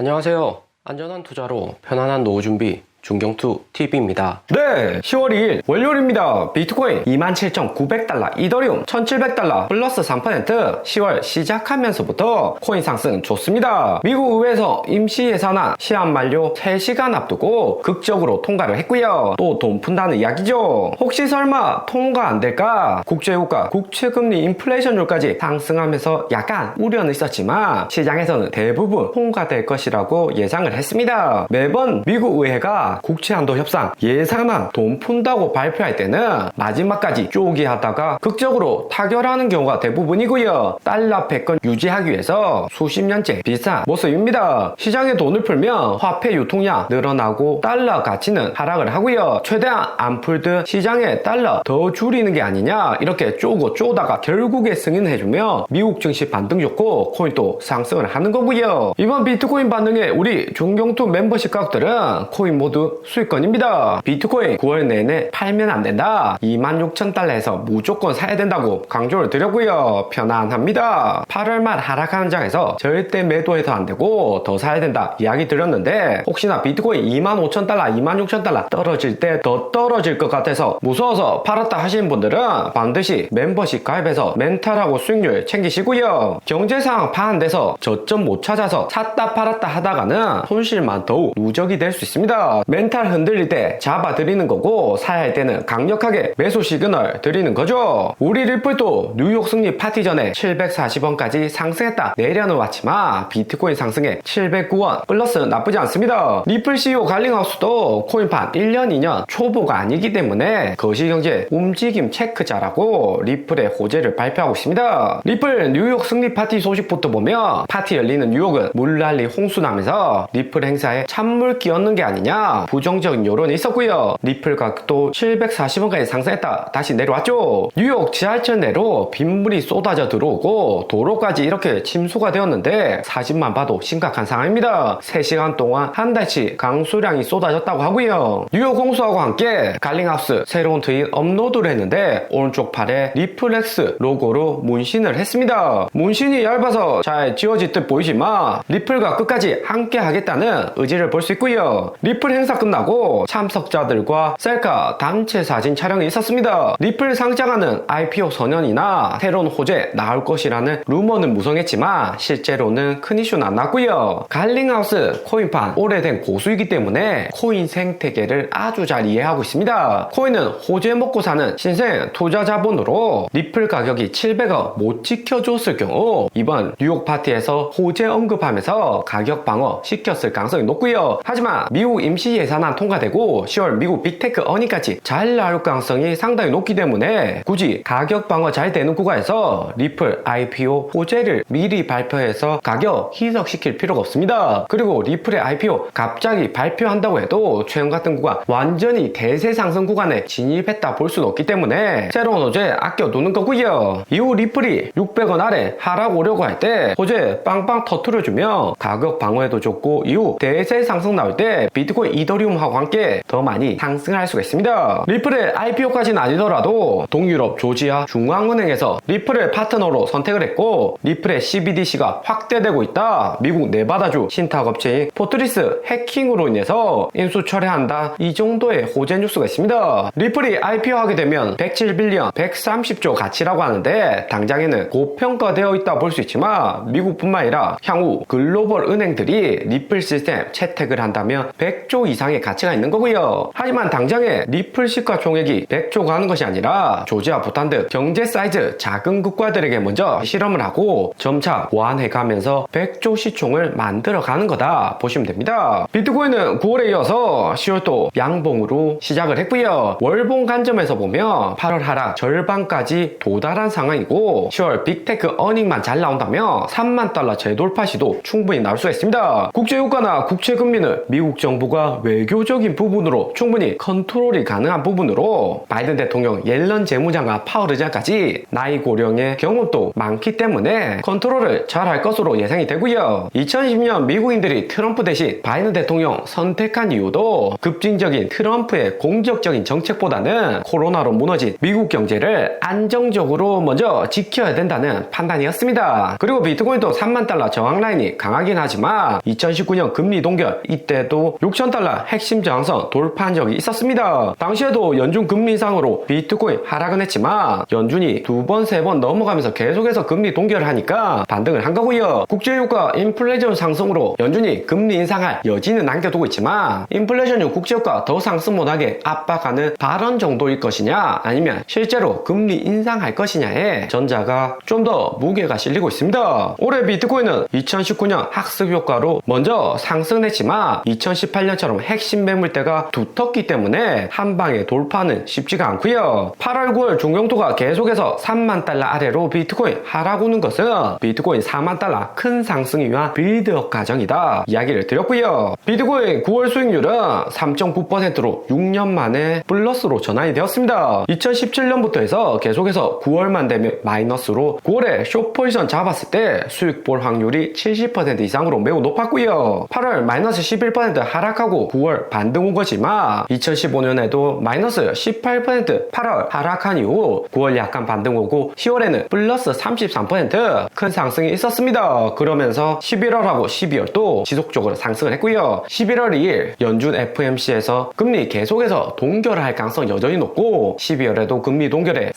안녕하세요. 안전한 투자로 편안한 노후 준비 중경투 TV입니다. 네, 10월 2일 월요일입니다. 비트코인 27,900달러, 이더리움 1,700달러 플러스 3%. 10월 시작하면서부터 코인 상승 좋습니다. 미국 의회에서 임시 예산안 시한 만료 3시간 앞두고 극적으로 통과를 했고요. 또 돈 푼다는 이야기죠. 혹시 설마 통과 안 될까? 국제유가, 국채금리, 인플레이션율까지 상승하면서 약간 우려는 있었지만 시장에서는 대부분 통과될 것이라고 예상을 했습니다. 매번 미국 의회가 국채한도 협상 예산안 돈 푼다고 발표할 때는 마지막까지 쪼기 하다가 극적으로 타결하는 경우가 대부분이고요. 달러 패권 유지하기 위해서 수십 년째 비슷한 모습입니다. 시장에 돈을 풀면 화폐 유통량 늘어나고 달러 가치는 하락을 하고요. 최대한 안 풀듯 시장에 달러 더 줄이는 게 아니냐 이렇게 쪼고 쪼다가 결국에 승인해주면 미국 증시 반등 좋고 코인도 상승을 하는 거고요. 이번 비트코인 반응에 우리 중경투 멤버십 가족들은 코인 모두 수익권입니다. 비트코인 9월 내내 팔면 안 된다. 26,000달러에서 무조건 사야 된다고 강조를 드렸고요. 편안합니다. 8월 말 하락하는 장에서 절대 매도해서 안 되고 더 사야 된다 이야기 드렸는데 혹시나 비트코인 25,000달러, 26,000달러 떨어질 때 더 떨어질 것 같아서 무서워서 팔았다 하시는 분들은 반드시 멤버십 가입해서 멘탈하고 수익률 챙기시고요. 경제상 파한돼서 저점 못 찾아서 샀다 팔았다 하다가는 손실만 더욱 누적이 될 수 있습니다. 멘탈 흔들릴 때 잡아드리는 거고 사야 할 때는 강력하게 매수 시그널 드리는 거죠. 우리 리플도 뉴욕 승리 파티 전에 740원까지 상승했다 내려는 왔지만 비트코인 상승에 709원 플러스 나쁘지 않습니다. 리플 CEO 갈링하우스도 코인판 1년 2년 초보가 아니기 때문에 거시경제 움직임 체크 잘하고 리플의 호재를 발표하고 있습니다. 리플 뉴욕 승리 파티 소식부터 보면 파티 열리는 뉴욕은 물난리 홍수나면서 리플 행사에 찬물 끼얹는 게 아니냐 부정적인 여론이 있었고요. 리플 가격도 740원까지 상승했다 다시 내려왔죠. 뉴욕 지하철 내로 빗물이 쏟아져 들어오고 도로까지 이렇게 침수가 되었는데 사진만 봐도 심각한 상황입니다. 3시간 동안 한 달치 강수량이 쏟아졌다고 하고요. 뉴욕 홍수하고 함께 갈링하우스 새로운 트윗 업로드를 했는데 오른쪽 팔에 리플렉스 로고로 문신을 했습니다. 문신이 얇아서 잘 지워질 듯 보이지만 리플과 끝까지 함께 하겠다는 의지를 볼 수 있고요. 리플 행사 끝나고 참석자들과 셀카 단체 사진 촬영이 있었습니다. 리플 상장하는 IPO 선언이나 새로운 호재 나올 것이라는 루머는 무성했지만 실제로는 큰 이슈는 안 났고요. 갈링하우스 코인판 오래된 고수이기 때문에 코인 생태계를 아주 잘 이해하고 있습니다. 코인은 호재 먹고 사는 신생 투자 자본으로 리플 가격이 700원 못 지켜줬을 경우 이번 뉴욕 파티에서 호재 언급하면서 가격 방어 시켰을 가능성이 높고요. 하지만 미국 임시 예산안 통과되고 10월 미국 빅테크 어닝까지 잘 나올 가능성이 상당히 높기 때문에 굳이 가격 방어 잘 되는 구간에서 리플 IPO 호재를 미리 발표해서 가격 희석시킬 필요가 없습니다. 그리고 리플의 IPO 갑자기 발표한다고 해도 최근 같은 구간 완전히 대세 상승 구간에 진입했다 볼 수는 없기 때문에 새로운 호재 아껴두는 거고요. 이후 리플이 600원 아래 하락 오려고 할 때 호재 빵빵 터트려주면 가격 방어에도 좋고 이후 대세 상승 나올 때 비트코인 이더리움하고 함께 더 많이 상승할 수가 있습니다. 리플의 IPO까지는 아니더라도 동유럽 조지아 중앙은행에서 리플을 파트너로 선택을 했고 리플의 CBDC가 확대되고 있다. 미국 네바다주 신탁업체인 포트리스 해킹으로 인해서 인수 철회한다. 이 정도의 호재 뉴스가 있습니다. 리플이 IPO하게 되면 107빌리언 130조 가치라고 하는데 당장에는 고평가되어 있다 볼 수 있지만 미국뿐만 아니라 향후 글로벌 은행들이 리플 시스템 채택을 한다면 100조 이상의 가치가 있는 거고요. 하지만 당장에 리플 시가총액이 100조가 하는 것이 아니라 조지아, 부탄 등 경제 사이즈 작은 국가들에게 먼저 실험을 하고 점차 보완해가면서 100조 시총을 만들어가는 거다 보시면 됩니다. 비트코인은 9월에 이어서 10월도 양봉으로 시작을 했고요. 월봉 관점에서 보면 8월 하락 절반까지 도달한 상황이고 10월 빅테크 어닝만 잘 나온다면 3만 달러 재돌파 시도 충분히 나올 수가 있습니다. 국제유가나 국채금리는 미국 정부가 경제와 외교적인 부분으로 충분히 컨트롤이 가능한 부분으로 바이든 대통령, 옐런 재무장관, 파월 의장까지 나이 고령의 경험도 많기 때문에 컨트롤을 잘 할 것으로 예상이 되고요. 2020년 미국인들이 트럼프 대신 바이든 대통령 선택한 이유도 급진적인 트럼프의 공격적인 정책보다는 코로나로 무너진 미국 경제를 안정적으로 먼저 지켜야 된다는 판단이었습니다. 그리고 비트코인도 3만 달러 저항 라인이 강하긴 하지만 2019년 금리 동결 이때도 6천 달러 핵심 저항선 돌파한 적이 있었습니다. 당시에도 연준 금리 인상으로 비트코인 하락은 했지만 연준이 두 번, 세 번 넘어가면서 계속해서 금리 동결을 하니까 반등을 한 거고요. 국제유가 인플레이션 상승으로 연준이 금리 인상할 여지는 남겨두고 있지만 인플레이션은 국제유가 더 상승 못하게 압박하는 발언 정도일 것이냐 아니면 실제로 금리 인상할 것이냐에 전자가 좀 더 무게가 실리고 있습니다. 올해 비트코인은 2019년 학습 효과로 먼저 상승했지만 2018년처럼 핵심 매물대가 두텁기 때문에 한 방에 돌파는 쉽지가 않고요. 8월 9월 중경토가 계속해서 3만 달러 아래로 비트코인 하락 오는 것은 비트코인 4만 달러 큰 상승을 위한 빌드업 과정이다 이야기를 드렸고요. 비트코인 9월 수익률은 3.9%로 6년 만에 플러스로 전환이 되었습니다. 2017년부터 해서 계속해서 9월만 되면 마이너스로 9월에 숏포지션 잡았을 때 수익 볼 확률이 70% 이상으로 매우 높았고요. 8월 마이너스 11% 하락하고 9월 반등 온 거지만 2015년에도 마이너스 18% 8월 하락한 이후 9월 약간 반등 오고 10월에는 플러스 33% 큰 상승이 있었습니다. 그러면서 11월하고 12월도 지속적으로 상승을 했고요. 11월 2일 연준 FOMC에서 금리 계속해서 동결을 할 가능성이 여전히 높고 12월에도 금리 동결에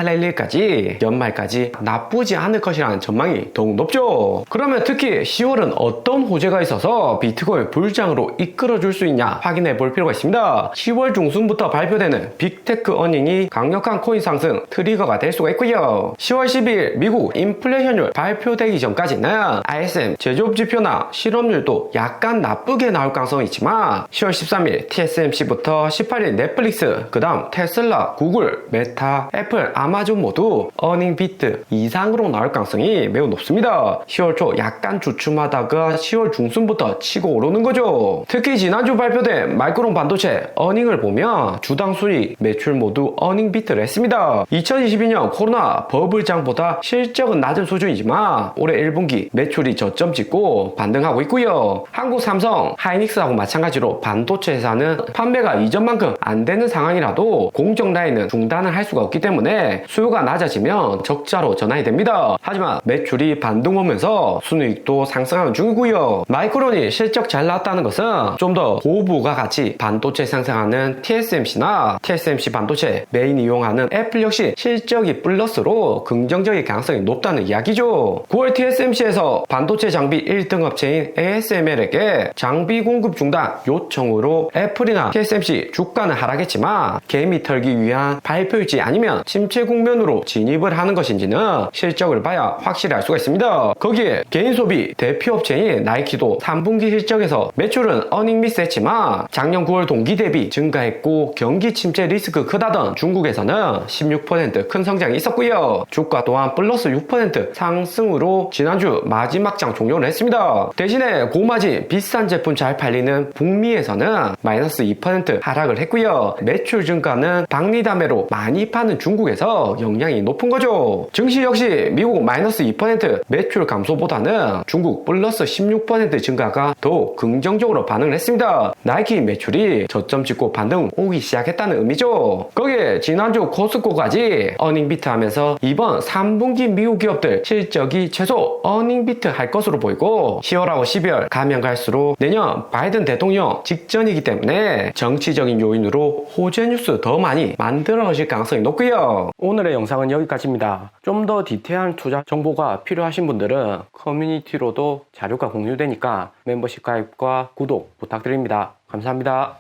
산타랠리까지 연말까지 나쁘지 않을 것이라는 전망이 더욱 높죠. 그러면 특히 10월은 어떤 호재가 있어서 비트코인 불장으로 이끌어줄 수 있냐 확인해 볼 필요가 있습니다. 10월 중순부터 발표되는 빅테크 어닝이 강력한 코인 상승 트리거가 될 수가 있고요. 10월 12일 미국 인플레이션율 발표되기 전까지는 ISM 제조업 지표나 실업률도 약간 나쁘게 나올 가능성이 있지만 10월 13일 TSMC부터 18일 넷플릭스, 그 다음 테슬라, 구글, 메타, 애플, 아마존 모두 어닝 비트 이상으로 나올 가능성이 매우 높습니다. 10월 초 약간 주춤하다가 10월 중순부터 치고 오르는 거죠. 특히 지난주 발표된 마이크론 반도체 어닝을 보면 주당 수익, 매출 모두 어닝 비트를 했습니다. 2022년 코로나 버블장보다 실적은 낮은 수준이지만 올해 1분기 매출이 저점 찍고 반등하고 있고요. 한국 삼성, 하이닉스하고 마찬가지로 반도체 회사는 판매가 이전만큼 안 되는 상황이라도 공정 라인은 중단을 할 수가 없기 때문에 수요가 낮아지면 적자로 전환이 됩니다. 하지만 매출이 반등 오면서 순이익도 상승하는 중이고요. 마이크론이 실적 잘 나왔다는 것은 좀 더 고부가 가치 반도체 생산하는 TSMC나 TSMC 반도체 메인 이용하는 애플 역시 실적이 플러스로 긍정적인 가능성이 높다는 이야기죠. 9월 TSMC에서 반도체 장비 1등 업체인 ASML에게 장비 공급 중단 요청으로 애플이나 TSMC 주가는 하락했지만 개미 털기 위한 발표일지 아니면 침체 국면으로 진입을 하는 것인지는 실적을 봐야 확실히 알 수가 있습니다. 거기에 개인 소비 대표 업체인 나이키도 3분기 실적에서 매출은 어닝 미스했지만 작년 9월 동기 대비 증가했고 경기 침체 리스크 크다던 중국에서는 16% 큰 성장이 있었고요. 주가 또한 플러스 6% 상승으로 지난주 마지막 장 종료를 했습니다. 대신에 고마진 비싼 제품 잘 팔리는 북미에서는 마이너스 2% 하락을 했고요. 매출 증가는 박리담회로 많이 파는 중국에서 영향이 높은 거죠. 증시 역시 미국 마이너스 2% 매출 감소보다는 중국 플러스 16% 증가가 더 긍정적으로 반응을 했습니다. 나이키 매출이 저점 찍고 반등 오기 시작했다는 의미죠. 거기에 지난주 코스코까지 어닝 비트 하면서 이번 3분기 미국 기업들 실적이 최소 어닝 비트 할 것으로 보이고 10월하고 12월 가면 갈수록 내년 바이든 대통령 직전이기 때문에 정치적인 요인으로 호재 뉴스 더 많이 만들어질 가능성이 높고요. 오늘의 영상은 여기까지입니다. 좀 더 디테일한 투자 정보가 필요하신 분들은 커뮤니티로도 자료가 공유되니까 멤버십 가입과 구독 부탁드립니다. 감사합니다.